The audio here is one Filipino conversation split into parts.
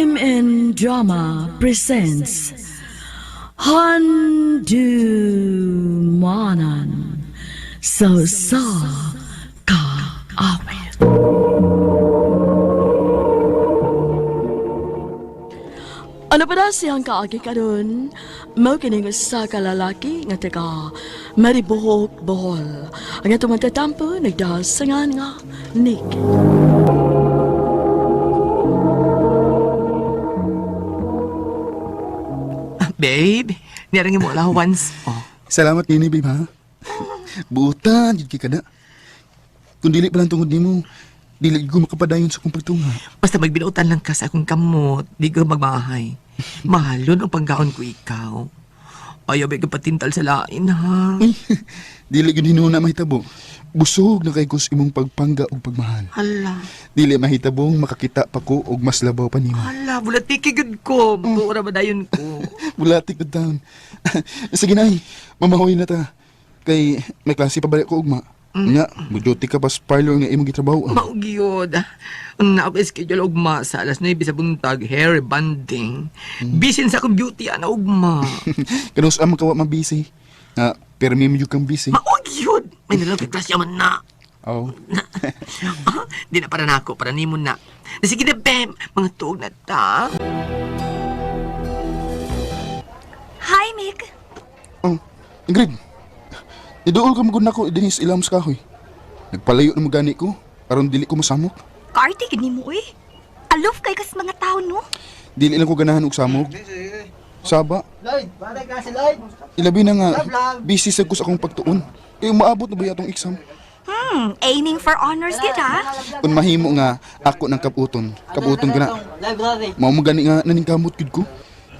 Crime and Drama presents Handumanan sa ka awit. Ano pa na siyang kaagi karon? Mao kini nga sa kalalaki nga taga Maribohok, Bohol. Ang atong magtatampo nagdasangan nga Nick. Babe, nirangin mo allowance. Oh. Salamat Kini, babe, ha? Buutan, yun ka na. Kung dili pa lang tungod ni mo, dili ko makapadayon sa kong pagtunga. Basta magbinutan lang ka sa akong kamot, di ko magmahay. Mahalon ang panggaon ko ikaw. Ayaw ba patintal sa lain, ha? Dili yun hinuna mahitabo. Busog na kay kus imong pagpangga o pagmahal. Hala. Dili mahitabong makakita pa ko og mas labaw pa nimo. Hala, bulatikigod ko. Buura ba dayon ko? Bulatik ko down. Sige na, mamahoy na ta. Kay may klase pa balik ko ugma. Nya, mag-duty ka pa sa parlor nga imong gitrabaho. Maugyod. Ang naka-schedule ugma sa alas 9 sa buntag, hair banding. Bisin sa akong beauty, ana ugma. Kanus ang makawa mabisi. Pero may medyo kang busy. Maugyod! May nalang klasya man na. Oh. Di na para na ako, para nimo na. Sige na, Bem. Mga tuog na ta. Hi, Mick. Oh, Ingrid. Iduol ka magod na ko, Denise ilams kahoy. Nagpalayo na magani ko, aron dili ko masamok. Karti, gini mo eh. Alof kay kas mga tao, no? Dili lang ko ganahan og samok. Saba. Lloyd, balik ka si Lloyd. Ilabi na nga, busy sa ko sa akong pagtuon. Maabot na ba yatong exam? Aiming for honors gid, ha? Kung mahimo nga, ako ng kabuton. Kabuton ka na. Library. Mao mo gani nga naningkamot gid ko.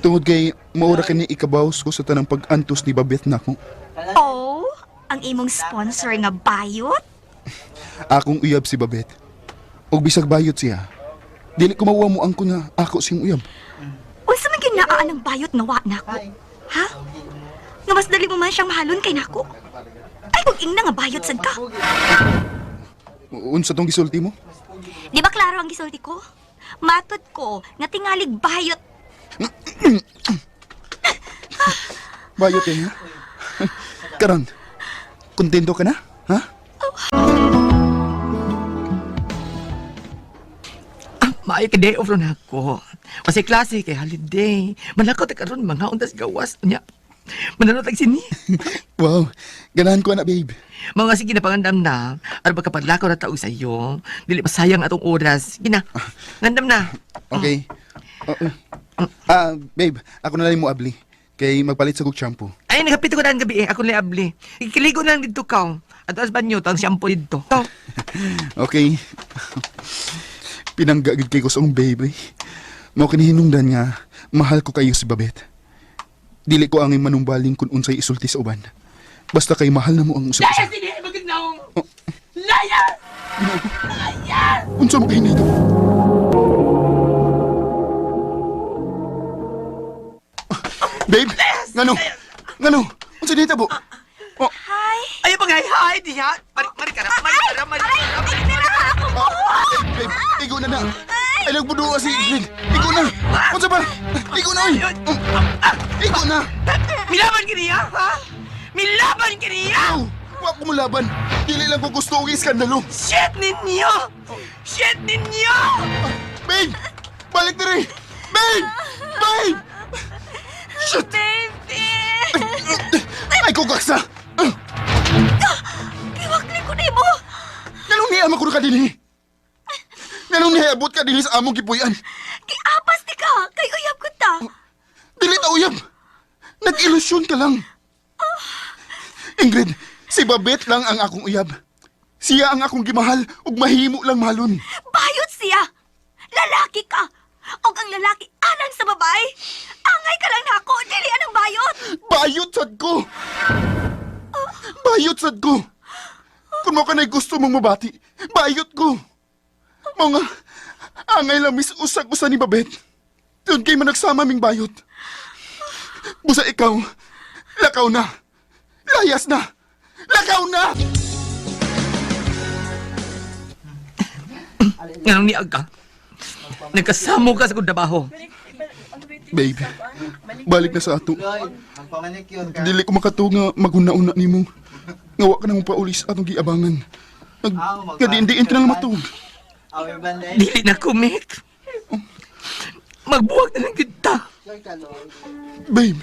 Tungod kay maura kani ikabaws ko sa tanang pag-antos ni Babet na ko. Oh, ang imong sponsor nga bayot? Akong uyab si Babet. Og bisag bayot siya. Dili ko mawala mo ang ko nga ako siyang uyab. Unsa man gyud naa ang bayot nga wa nako? Ha? Nga mas dali mo man siyang mahalon kay nako. Ay, kung ingna nga bayot sad ka. Unsa tong gisulti mo? Di ba klaro ang gisulti ko? Matod ko nga tingalig bayot. Bayot eh, ha? Karon, kontento ka na? Ha? Maayo ka day off ron ako. Kasi klase kay holiday. Manakaw ta karon mga undas gawas niya. Mananot tag sini. Wow, ganahan ko na, babe. Mga sige na pangandam na. Ano ba kapag lakaw na tao sa iyo? Dili pa sayang atong oras. Sige na. Ngandam na. Okay. Babe, ako na lang mo abli. Kay magpalit sa kog shampoo. Ay, nagapito ko na ang gabi eh. Ako na abli. Ikiligo na lang dito ka. At as banyo, tang shampoo dito. To. Okay. Pinanggagid kay ko sa akong baby. Mao kinihinungdan nga, mahal ko kayo si Babet. Dili ko angay manumbaling kung unsay isulti sa uban. Basta kay mahal na mo ang usap. Layas din eh! Magandang! Layas! Layas! Unsa mo kayo nito? Babe, ngano? Unsa dito po? Hi. Ay, pag-hi-hi, diha. Mari ka na. Babe, igo na na. Ay, nagbuduwa si Ingrid. Igo na. Unsa ba? Igo na, oy. Igo na. Milaban ka niya, ha? Milaban ka niya! Ow, wa ko mo laban. Dili lang ko gusto og iskandalo. Shit ninyo! Shit ninyo! Babe, balik na rin. Babe! Babe! Shit! Baby. Ay, kukaksa! Piwakli ko nimo. Ganong niyama ko na ka din eh. Ganong nihabot ka din sa among kipuyan. Kiapas di ka. Kay uyab ko ta. Dili ta uyab. Nag-ilusyon ka lang. Ingrid, si Babet lang ang akong uyab. Siya ang akong gimahal ug mahimo lang mahalon. Bayot siya. Lalaki ka. Og ang lalaki alang sa babae. Angay ka lang nako. Dili anang bayot. Bayot sad ko. Bayot sad ko. Kung mo ka na'y gusto mong mabati, bayot ko. Mga angay lang mis-usag-usa ni Babet. Doon kay managsama ming bayot. Busa ikaw, lakaw na. Layas na. Lakaw na! Ganong niag ka. Nagkasamo ka sa kong trabaho. Babe, balik na sa ato. Lloyd, magpamanicure ka. Dili ko makatunga maghuna-una nimo. Ngawa ka nang paulis atong giabangan. Kadiin-diin ka nang matug. Awi banday. Dili na kumik. Magbuwag na lang kita. Lloyd ka, Lloyd. Babe,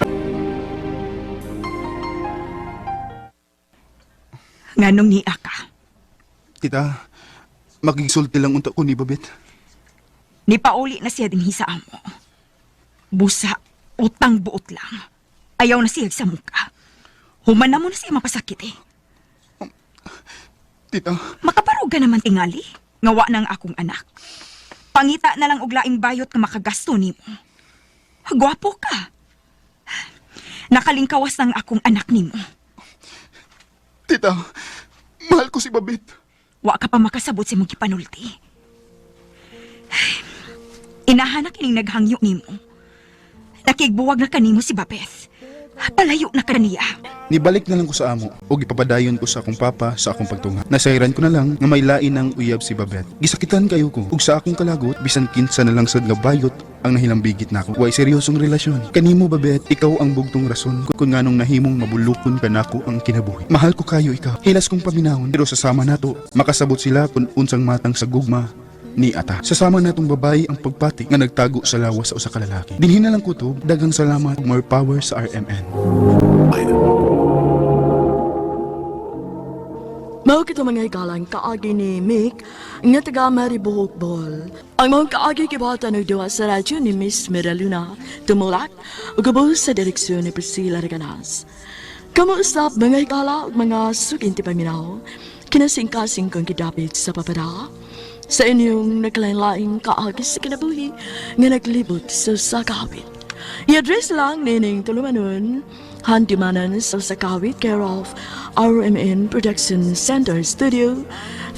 Nganong niya ka? tita, makigsulti lang unta ko ni Babet. Nipauli na siya din sa amo. Busa, utang buot lang. Ayaw na siya sa muka. Human na mo na siya mapasakit eh. Tita, Makaparog ka naman tingali. Ngawa ng akong anak. Pangita na lang og laing bayot nga makagasto nimo. Gwapo ka. Nakalingkawas ng akong anak nimo. tita, mahal ko si Babet. Wa ka pa makasabot sa mong gipanulti. Inahanak kining naghangyo nimo. Nakigbuwag na kanimo si Babeth. Palayo na ka niya. Nibalik na lang ko sa amo o gipapadayon ko sa akong papa sa akong pagtunga. Nasairan ko na lang nga may lain ng uyab si Babet. Gisakitan kayo ko ug sa akong kalagot bisan kinsa na lang sad nga bayot ang nahilambigit nako. Way seryosong relasyon. Kanimo Babet, ikaw ang bugtong rason kung nganong nahimong mabulukon ka nako ang kinabuhi. Mahal ko kayo ikaw. Hilas kong paminahon pero sasama nato makasabot sila kung unsang matang sa gugma ni ata. Sasama natong babae ang pagpati nga nagtago sa lawas sa usa ka lalaki. Dinhin na lang kutob, daghang salamat ug more power sa RMN. Mao kito mga igalang kaagi ni Mick nga taga Maribohok Ball. Ang mga kaagi kibata nagduwa sa radyo ni Miss Miraluna tumulak ug kabus sa direksyon ni Priscilla Reganas. Kamuusap mga igala ug mga sukinti paminaw kinasingkasing kong kidapit sa papada sa inyong naglain-laing kaagi sa kinabuhi nga naglibot sa sakawit. I-address lang nining tulumanon Handumanan sa sakawit care of RMN Production Center Studio,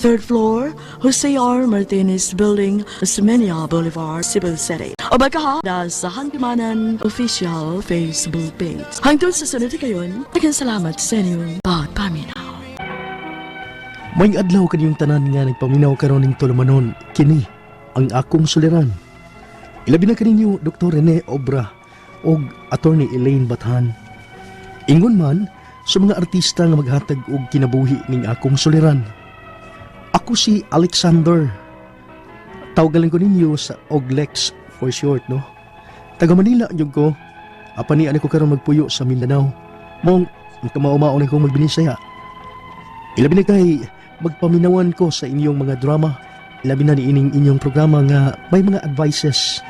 3rd floor, Jose R. Martinez Building, Osmeña Boulevard, Cebu City. O baka sa Handumanan official Facebook page. Hangtod sa sunod kayon, daghang salamat sa inyong pagpaminaw. May adlaw kaniyong tanan nga nagpaminaw karon ning tulumanon, kini ang Akung Suliran. Ilabi na kaninyo Dr. Rene Obra og Attorney Elaine Bathan. Ingon man sa mga artista nga maghatag og kinabuhi ning Akung Suliran. Ako si Alexander. Tawagan ko ninyo sa Oglex for short, no? Taga Manila jud ko. Apani ani ko karon magpuyo sa Mindanao. Mong kamao-mao na ko magbinisaya. Ilabi na kay magpaminawan ko sa inyong mga drama. Ilabi na ni ining inyong programa nga may mga advices.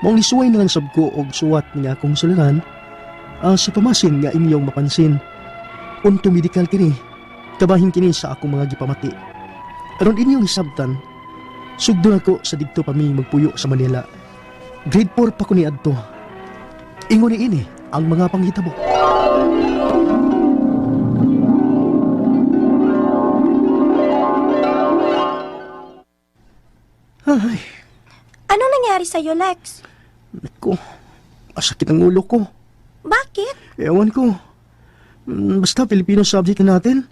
Mong lisuway na lang sab ko og suwat nga Akong Suliran sa pamasin nga inyong mapansin. Unto medical kini, kabahin kini sa akong mga gipamati. Aron inyong hisabtan, sugdo ako sa didto pa mi magpuyo sa Manila. Grade 4 pa ko ni adto. Ingon ni ini ang mga panghitabo. Ay, Anong nangyari sa'yo, Lex? naku, masakit ang ulo ko. Bakit? Ewan ko. Basta Filipino subject na natin.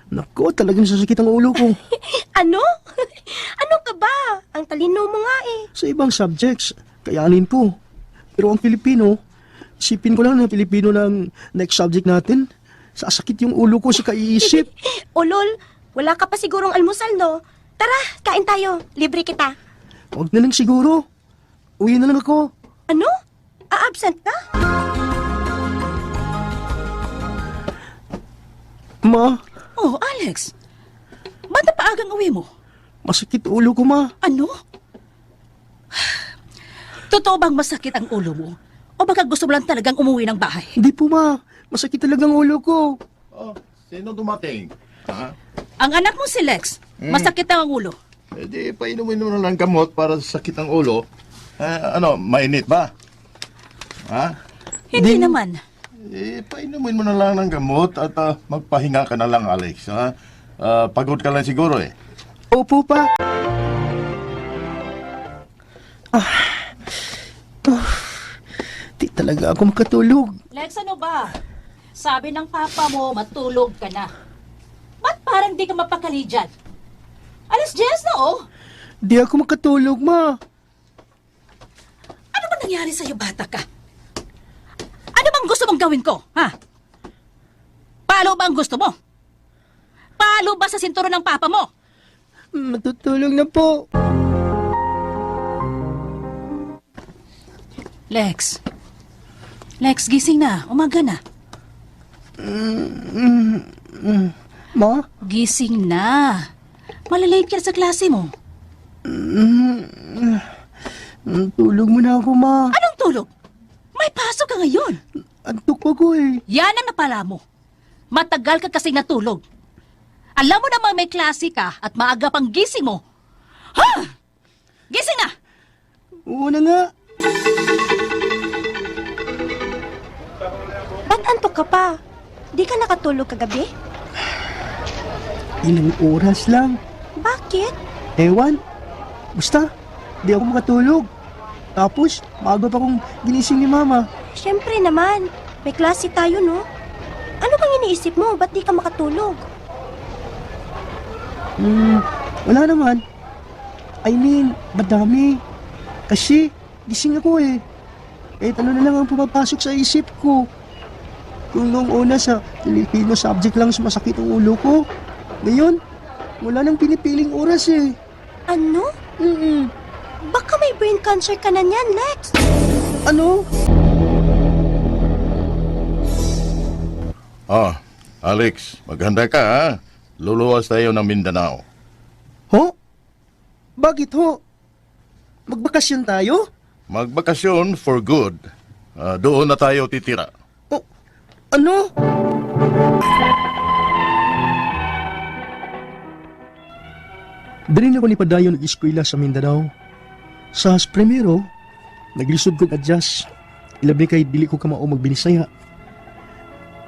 Naku, talagang sasakit ang ulo ko. Ano? Ano ka ba? Ang talino mo nga eh. Sa ibang subjects, kayanin ko. Pero ang Filipino, isipin ko lang na Filipino ng next subject natin. Sasakit yung ulo ko sa kaiisip. Ulol, wala ka pa sigurong almusal, no? Tara, kain tayo. Libre kita. Huwag na lang siguro. Uwi na lang ako. Ano? A-absent ka? Ma, Oh, Alex. Ba't na paagang uwi mo? masakit ulo ko, ma. Ano? Totoo bang masakit ang ulo mo? O baka gusto mo lang talagang umuwi ng bahay? Hindi po, ma. Masakit talagang ulo ko. Oh, sino dumating? Ha? Ang anak mo si Lex, masakit ang ulo. Eh di, painumin mo na lang gamot para sa sakit ng ulo. Mainit ba? Ha? Hindi naman. Eh, painumin mo na lang ng gamot at magpahinga ka na lang, Alex. Ha? Pagod ka lang siguro eh. Opo, pa. Di talaga ako makatulog. Lex, ano ba? Sabi ng papa mo, matulog ka na. Ba't parang di ka mapakali dyan? Alas 10 na, oh. Di ako makatulog, ma. nangyari sa'yo, bata ka? Ano bang gusto mong gawin ko, ha? Palo ba ang gusto mo? Palo ba sa sinturon ng papa mo? Matutulog na po. Lex. Lex, gising na. Umaga na. Ma? Gising na. Malalate ka na sa klase mo. Tulog mo na ako, ma. Anong tulog? May pasok ka ngayon. Antok pa ko eh. Yan ang napala mo. Matagal ka kasing natulog. Alam mo namang may klase ka at maaga pang gising mo. Ha? Gising na! Oo na nga. Ba't antok ka pa? Di ka nakatulog kagabi? Ilang oras lang. Bakit? Ewan. Basta, di ako makatulog. Tapos, maaga pa kong ginising ni mama. Siyempre naman. May klase tayo, no? Ano bang iniisip mo? Ba't di ka makatulog? Wala naman. I mean, madami. Kasi, gising ako eh. Kahit ano na lang ang pumapasok sa isip ko. Kung noong una sa Filipino subject lang sumasakit ang ulo ko. Ngayon, wala nang pinipiling oras eh. Ano? Baka may brain cancer ka na niyan, Lex. Ano? Alex, maghanda ka ha. Luluwas tayo ng Mindanao. Ho? Bakit ho? Magbakasyon tayo? Magbakasyon for good. Doon na tayo titira. O, ano? Dali na ko ni padayon nag-eskwela sa Mindanao. Sa primero, naglisod kong adjust. Ilabi kay dili ko kamao magbinisaya.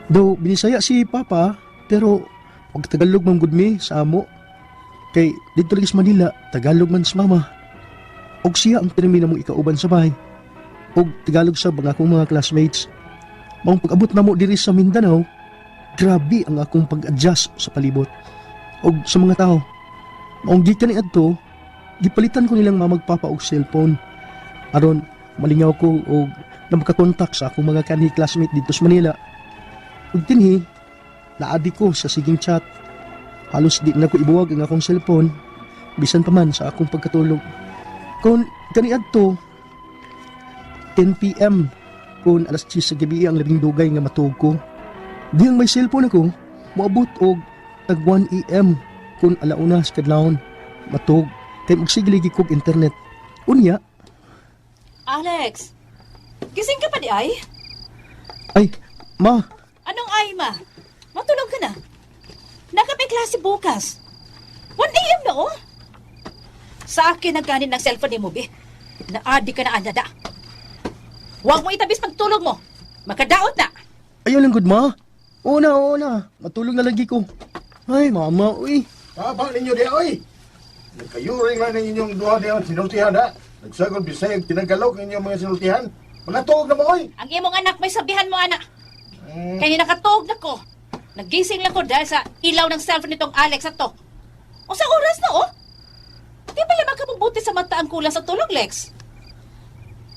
Though binisaya si Papa, pero pag Tagalog man gud mi sa amo. Kay dito lagi sa Manila, Tagalog man sa mama. Og siya ang pinamina mong ikauban sa bahay. Og Tagalog sa mga akong mga classmates. Maong pag-abot na mo diri sa Mindanao, grabe ang akong pag-adjust sa palibot. Og sa mga tao. Maong gikan ni adto, gipalitan ko nilang mamagpapa og cellphone. Aron malingaw ko og na makakontak sa akong mga kanhi classmate dito sa Manila. Ug dinhi, naadi ko sa siging chat. Halos di na ko ibuwag ang akong cellphone, bisan pa man sa akong pagkatulog. Kung kaniadto, 10 p.m. kung alas 10 sa gabi ang labing dugay nga matug ko. Diyang may cellphone ako, moabot og tag 1 a.m. kung alauna sa kadlawon matug kay magsigiligi kog internet. Unya, Alex, gising ka pa di ay? ay, ma, Anong ay, ma? Matulog ka na. Nakapay klase bukas. 1 a.m. na, oh. Sa akin nagkanin ng cellphone ni Mubi. Naadi ka na anada. Huwag mo itabis pagtulog mo. Makadaot na. ayaw lang gud ma. Oo na. Matulog na lagi ko. Ay, mama, uy. Papa ninyo di oy. Nagkayuring lang ng inyong duha diyan sinultihan ha. Nagsagol bisayag tinagalog ng inyong mga sinultihan. Mga tuog na mo oy. Ang imong anak may sabihan mo, anak. Kaya nakatuog na ko. Nagising lang ko dahil sa ilaw ng cellphone nitong Alex at to. O sa oras na, oh. Di ba lamang ka mabuti sa mata ang kulang sa tulog, Lex?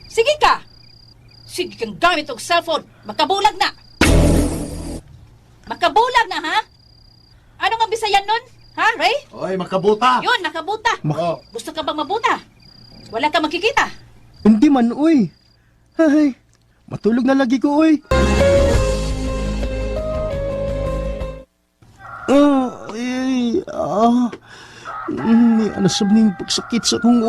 Sige ka. Sige kang gamit og cellphone. Makabulag na. Makabulag na, ha? Ano nga bisayan nun? Ha, Ray? Oy, makabuta. Yun, nakabuta. Oh. Gusto ka bang mabuta? Wala ka makikita. Hindi man, uy. Ay, matulog na lagi ko, uy. May anasab ning pagsakit sa kong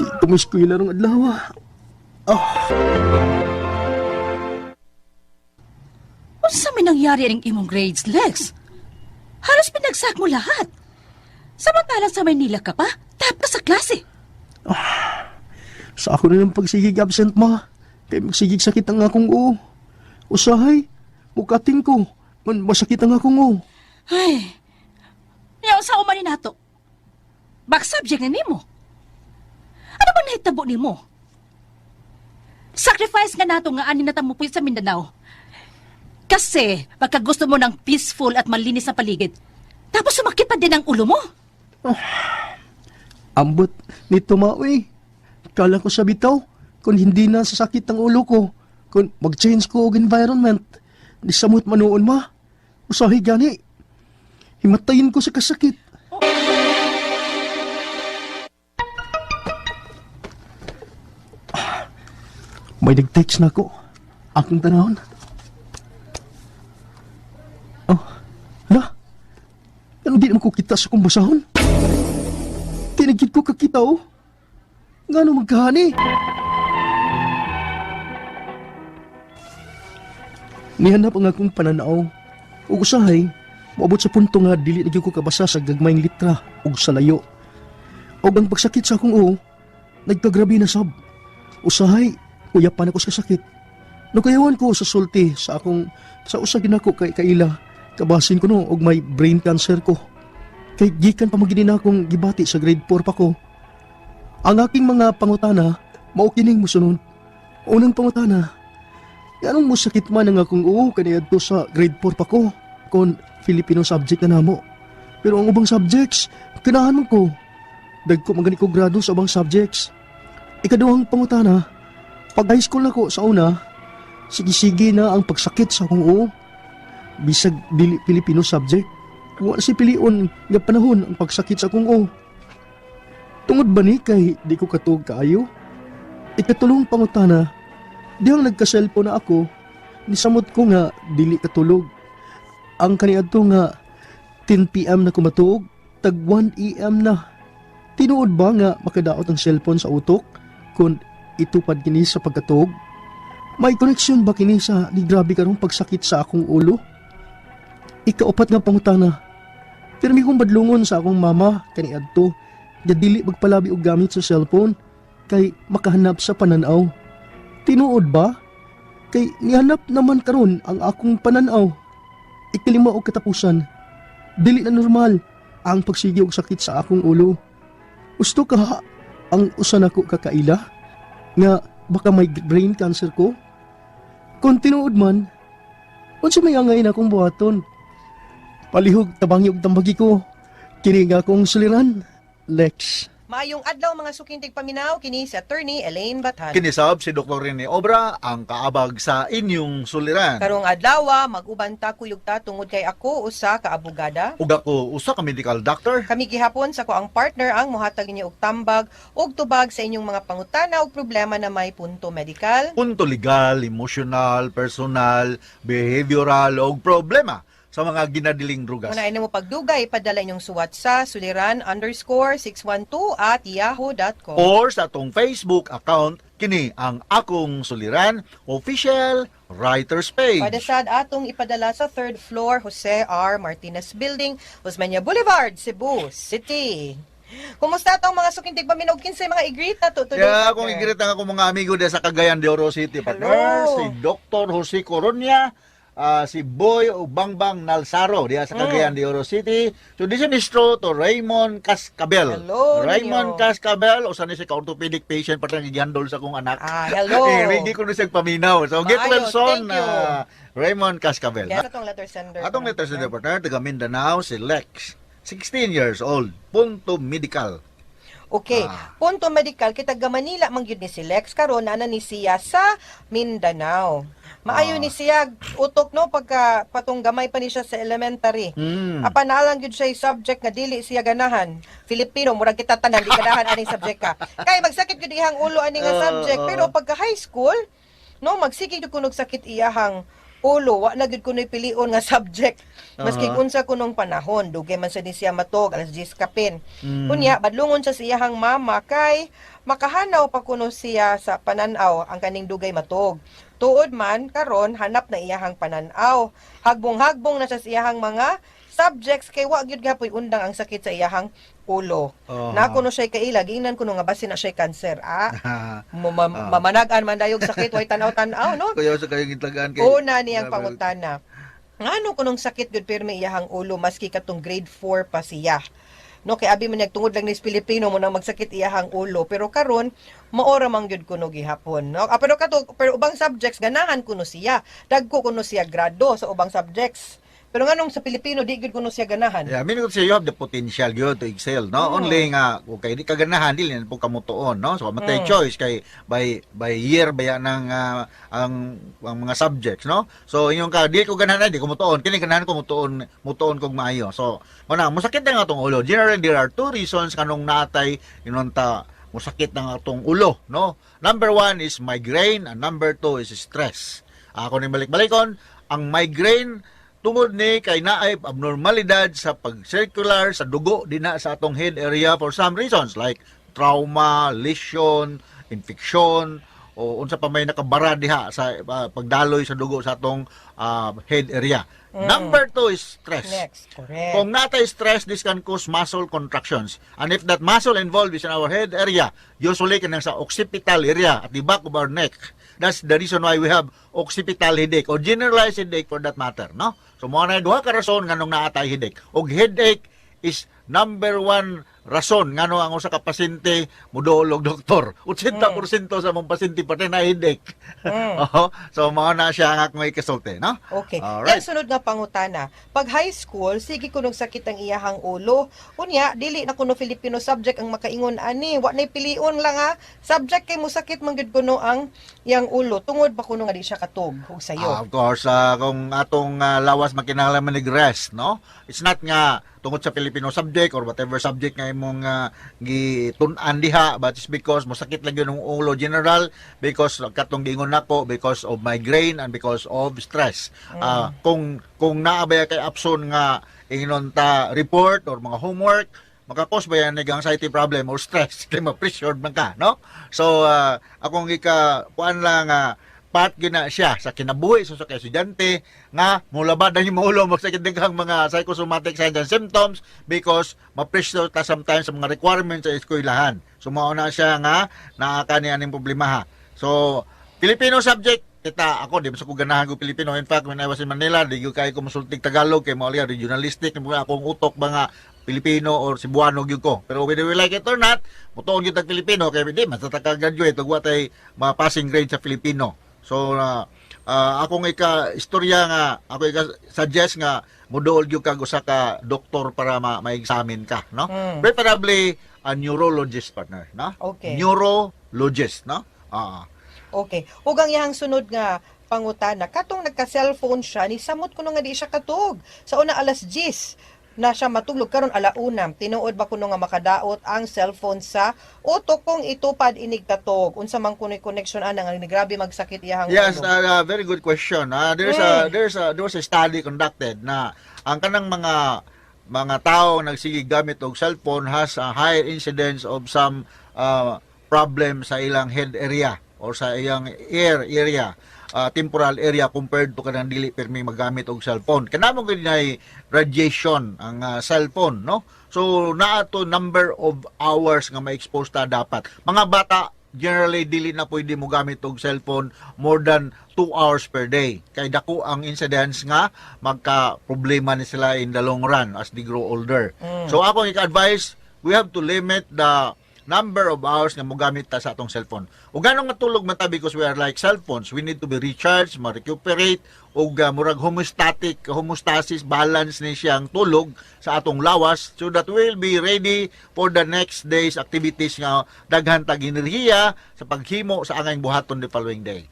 di ko mas kuila rong adlaw. Unsa may nangyari ring imong grades, Lex? Halos pinagsak mo lahat. Samantalang sa Maynila ka pa, top ka sa klase. Sa ako na ng pagsigig absent, ma. Kaya magsigig sakit ang akong usahay, mukating ko. Masakit ang akong Ay, yaw sa umani nato. Back subject na nimo. Ano bang nahitabo nimo? Sacrifice nga nato nga ani natamo sa Mindanao. Kasi, pagka gusto mo ng peaceful at malinis na paligid, tapos sumakit pa din ang ulo mo. Ambot nito maoy. Kala ko sa bitaw, kung hindi na sasakit ang ulo ko, kung mag-change ko og environment, di samot manuon ma. Usahay gani. Himatayin ko sa kasakit. May nag-text na ako. Akong tanahon. Oh, hala? Ano di naman ko kita sa kong basahon? Tinigid ko kakita oh. Nga nung magkahani. Nihanap ang akong pananaw. Ug usahay, maabot sa punto nga dili na gyud ko kabasa sa gagmayng litra ug sa layo. Og ang pagsakit sa akong uho, nagkagrabe na sab. Usahay, kuyapan ako sa sakit. Nakayawan ko sa sulti sa usa ginako kay kaila. Kabasin ko no og may brain cancer ko. Kay gikan pa magini na akong gibati sa grade 4 pa ko. Ang aking mga pangutana, mao kining mosunod. Unang pangutana, anong mo sakit man ang akong uho kaniadto sa grade 4 pa ko kon Filipino subject na namo. Pero ang ubang subjects, kanahan man ko. Dagko magani ko grado sa ubang subjects. Ikaduhang pangutana, pag high school ako sa una, sige-sige na ang pagsakit sa akong uho. Bisag dili Filipino subject, wala si pilion nga panahon ang pagsakit sa akong uho. Tungod ba ni kay di ko katuog kaayo? Ikatulong pangutana, dihang nagka-cellphone na ako, nisamot ko nga dili katulog. Ang kaniadto nga 10 PM na kumatuog, tag 1 AM na. Tinuod ba nga makadaot ang cellphone sa utok kung itupad kini sa pagkatuog? May koneksyon ba kini sa di grabe karong pagsakit sa akong ulo? Ikaupat nga pangutana, pirmi kong badlungon sa akong mama kaniadto, nga dili magpalabi og gamit sa cellphone kay makahanap sa pananaw. Tinuod ba? Kay nihanap naman karon ang akong pananaw. Ikalima og katapusan, dili na normal ang pagsigi og sakit sa akong ulo. Gusto ka ang usa nako kakaila nga baka may brain cancer ko? Kung tinuod man, unsa may angay na akong buhaton? Palihog tabangi og tambagi ko. Kini nga akong suliran, Lex. Maayong adlaw mga sukintig paminaw, kini si Attorney Elaine Bathan. Kinisab si Dr. Rene Obra, ang kaabag sa inyong suliran. Karong adlaw, mag-uban ta kuyog ta tungod kay ako usa ka abogada. Ug ako usa ka medical doctor. Kami gihapon sa ko ang partner ang mohatag ninyo og tambag ug tubag sa inyong mga pangutana ug problema na may punto medical. Punto legal, emotional, personal, behavioral ug problema sa mga ginadiling drugas. Kung naay mo pagdugay, padala inyong suwat sa suliran_612@yahoo.com Or sa atong Facebook account, kini ang Akung Suliran Official Writers Page. Padasad atong ipadala sa 3rd floor Jose R. Martinez Building, Osmeña Boulevard, Cebu City. Kumusta atong mga sukintig paminaw kinsay mga igrita to today? Kaya akong igirita nga akong mga amigo dyan sa Cagayan de Oro City, partner, si Dr. Jose Coronia, si Boy o Bangbang Nalsaro diya sa Cagayan de Oro City. So this is true to Raymond Cascabel. Hello, Raymond Cascabel, usa ni siya ka-orthopedic patient para nagigandol sa akong anak. Hello. Hindi ko na siya paminaw. So get well Maayo, soon, thank you. Raymond Cascabel. Kaya atong letter sender. Atong letter sender partner, taga Mindanao, si Lex. 16 years old. Punto medical. Okay, punto medical kita ga Manila man gyud ni si Lex karon ana ni siya sa Mindanao. Maayo ni siya utok no pagka patong gamay pa ni siya sa elementary. Apan nalang gyud siya subject nga dili siya ganahan. Filipino murag kita tanan di ganahan aning subject ka. Kay magsakit gyud iyang ulo ani nga subject pero pagka high school no magsige gyud kunog sakit iyang ulo, wa na gyud kunoy pilion nga subject. Maski unsa kunong panahon, dugay man sa ni siya matog, alas 10 kapin. Kunya, badlungon sa siyahang mama kay makahanaw pa kuno siya sa pananaw ang kaning dugay matog. Tuod man, karon hanap na iyahang pananaw. Hagbong-hagbong na sa siyahang mga subjects kay wa gyud gapoy undang ang sakit sa iyahang ulo. Na kuno siya kaila, giingnan kuno nga basin na siya cancer. Mamanagan man dayog sakit, way tanaw-tanaw, no? Kaya sa kayong itlagaan kay Una niyang pangutana. Ngano kunong sakit gyud pirmi iyahang ulo maski katong grade 4 pa siya. No kay abi man nagtungod lang ni Pilipino mo nang magsakit iyahang ulo pero karon maora man gyud kuno gihapon. No? Pero ubang subjects ganahan kuno siya. Dagko kuno siya grado sa ubang subjects. Pero nganong sa Pilipino di gud kuno siya ganahan. Yeah, I mean, say you have the potential yun to excel, no? Only nga, okay, di ka ganahan, di po kamutuon, no? So, matay choice kay by year ba yan ang mga subjects, no? So, yung ka, di ko ganahan, di ko mutuon. Kini ganahan ko mutuon kog maayo. So, musakit na nga itong ulo. Generally, there are two reasons kanong natay, inunta, musakit na nga itong ulo, no? Number one is migraine, and number two is stress. Ako ni balik-balikon, ang migraine, tungod ni kay naay abnormalidad sa pag-circular sa dugo dinha sa atong head area for some reasons like trauma, lesion, infection o unsa pa may nakabara diha sa pagdaloy sa dugo sa atong head area. Number two is stress. Next, correct. Kung natay stress, this can cause muscle contractions. And if that muscle involved is in our head area, usually kanang sa occipital area at the back of our neck. That's the reason why we have occipital headache or generalized headache for that matter, no? So mo na duha ka rason nganong naatay headache. Og headache is number one rason ngano ang usa ka pasyente moduol og doktor. 80% sa mong pasyente pati na headache. So mo na siya nga may kasulti, no? Okay. Alright. Yan sunod nga pangutana. Pag high school, sige kunog sakit ang iyahang ulo. Unya, dili na kuno Filipino subject ang makaingon ani. Wa nay pilion lang ha. Subject kay mo sakit man gud kuno ang iyang ulo. Tungod ba kuno nga di siya katug og sayo? Of course, kung atong lawas makinahanglan man rest, no? It's not nga tungod sa Filipino subject or whatever subject nga imong gitun-an diha, but it's because mosakit lang yun ang ulo general because katong giingon nako because of migraine and because of stress. Kung naabaya kay abson nga ingon ta report or mga homework, makakos ba yan anxiety problem or stress kay ma-pressured man ka, no? So akong kuan lang part gina siya sa kinabuhi sa kay estudyante nga mulabad ang ulo magsakit dighang mga psychosomatic signs and symptoms because ma-pressure ta sometimes sa mga requirements sa eskwelahan. So mao na siya nga naa kani aning problema ha. So Filipino subject kita ako di sa ko ganahan ko Filipino. In fact when I was in Manila di ko kay ko musultig Tagalog kay mao liya regionalistic mga akong utok mga Filipino or Cebuano gyud ko. Pero whether we like it or not, mutuon gyud tag Filipino kay di mas graduate ug watay mga passing grade sa Filipino. So akong istorya nga ako suggest nga moduol gyud kag usa ka doktor para ma-examine ka, no? Preferably a neurologist partner, no? Okay. Neurologist, no? Okay. Ug ang iyang sunod nga pangutana, katong nagka-cellphone siya, ni samot kuno nga di siya katug. Sa una alas 10 na siya matulog karon alauna. Tinuod ba kuno nga makadaot ang cellphone sa utok kung itupad inig katog? Unsa man kuno'y connection ana nga grabe magsakit iyahang Yes, ulo? very good question. There was a study conducted na ang kanang mga tao nagsigig gamit og cellphone has a higher incidence of some problem sa ilang head area or sa iyang ear area. Temporal area compared to kanang dili permi magamit og cellphone. Kanamo gid nay radiation ang cellphone, no? So naa to number of hours nga ma-expose ta dapat. Mga bata generally dili na pwede mo gamit og cellphone more than 2 hours per day. Kay dako ang incidence nga magka problema ni sila in the long run as they grow older. So ako ika-advise we have to limit the number of hours nga mogamit ta sa atong cellphone. Ug ganong matulog man ta because we are like cell phones, we need to be recharged, ma-recuperate ug murag homeostasis balance ni siyang tulog sa atong lawas so that we will be ready for the next day's activities nga daghan tag enerhiya sa paghimo sa angay buhaton the following day.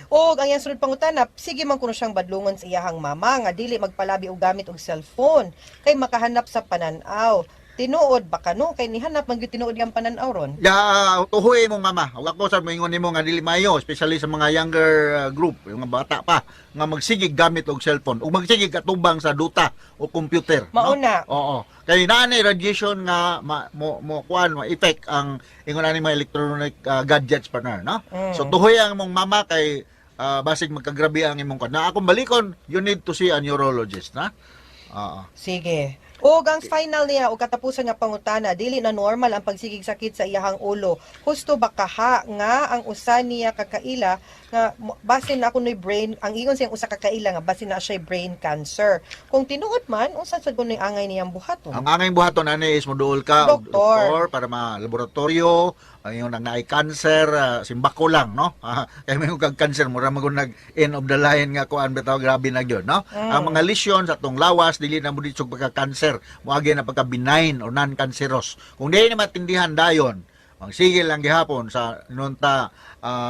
Og ang iyang sunod pangutana, sige man kuno siyang badlungon sa iyahang mama nga dili magpalabi og gamit og cellphone kay makahanap sa pananaw. Tinuod ba kano kay nihanap man gyud tinuod yang pananaw ron? Tuhoy mo mama. Ug ako sa moingon nimo nga dili mayo, especially sa mga younger group, yung mga bata pa nga magsigig gamit og cellphone ug magsigig atubang sa duta o computer. Mauna. No? Oo. Kay naanay radiation nga ma-effect ang ingon ani mga electronic gadgets partner, no? So tuhoy ang mong mama kay basig magkagrabe ang imong na akong balikon, you need to see a neurologist, na? Sige. O ang final niya o katapusan nga pangutana, dili na normal ang pagsigig sakit sa iyahang ulo. Husto ba kaha nga ang usa niya kakaila nga basin na ako noy brain, ang ingon siyang usa kakaila nga basin na siya brain cancer. Kung tinuod man, unsa sad kunoy angay niyang buhaton? Ang angay buhaton ani is moduol ka og Doktor. doktor para laboratorio ang yung nang naay cancer, simbako lang, no? Kaya may kag cancer, mura magud nag end of the line nga kuan bitaw grabe na gyud, no? Ang mga lesion sa tong lawas dili na mo ditsog pagka-cancer, moagi na pagka benign or non-cancerous. Kung dili na matindihan dayon, ang sige lang gihapon sa nunta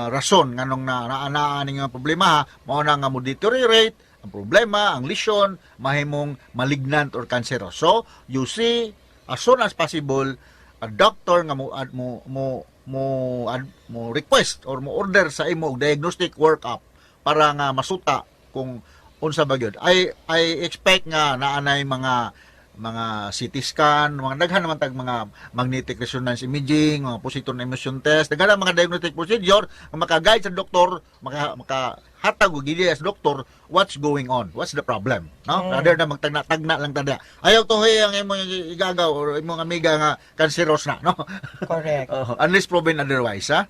rason nganong naanaan nga problema, mao na nga mo deteriorate ang problema, ang lesion, mahimong malignant or cancerous. So, you see, as soon as possible, a doctor nga mo request or mo order sa imo og diagnostic workup para nga masuta kung unsa ba gyud. I expect nga naanay mga CT scan, mga daghan naman tag mga magnetic resonance imaging, mga positron emission test, daghan mga diagnostic procedure nga maka-guide sa doktor, makahatag og ideya sa doktor what's going on, what's the problem, no? Rather na magtagna-tagna lang tada. Ayaw to ang imong igagaw or imong amiga nga cancerous na, no? Correct. Unless proven otherwise, ha?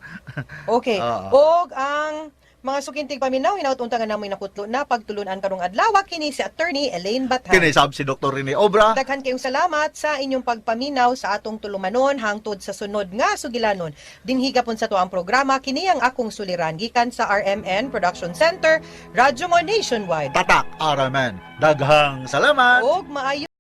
Okay. Og ang mga sukintig paminaw, hinaut-unta nga namoy nakutlo na pagtulunan karong adlaw kini si Attorney Elaine Bathan. Kini sab si Dr. Rene Obra. Daghan kayong salamat sa inyong pagpaminaw sa atong tulumanon hangtod sa sunod nga sugilanon. Dinhi gapon sa tuang programa kini ang Akung Suliran gikan sa RMN Production Center, Radyo Mo Nationwide. Tatak, Aramen. Daghang salamat. Og maayo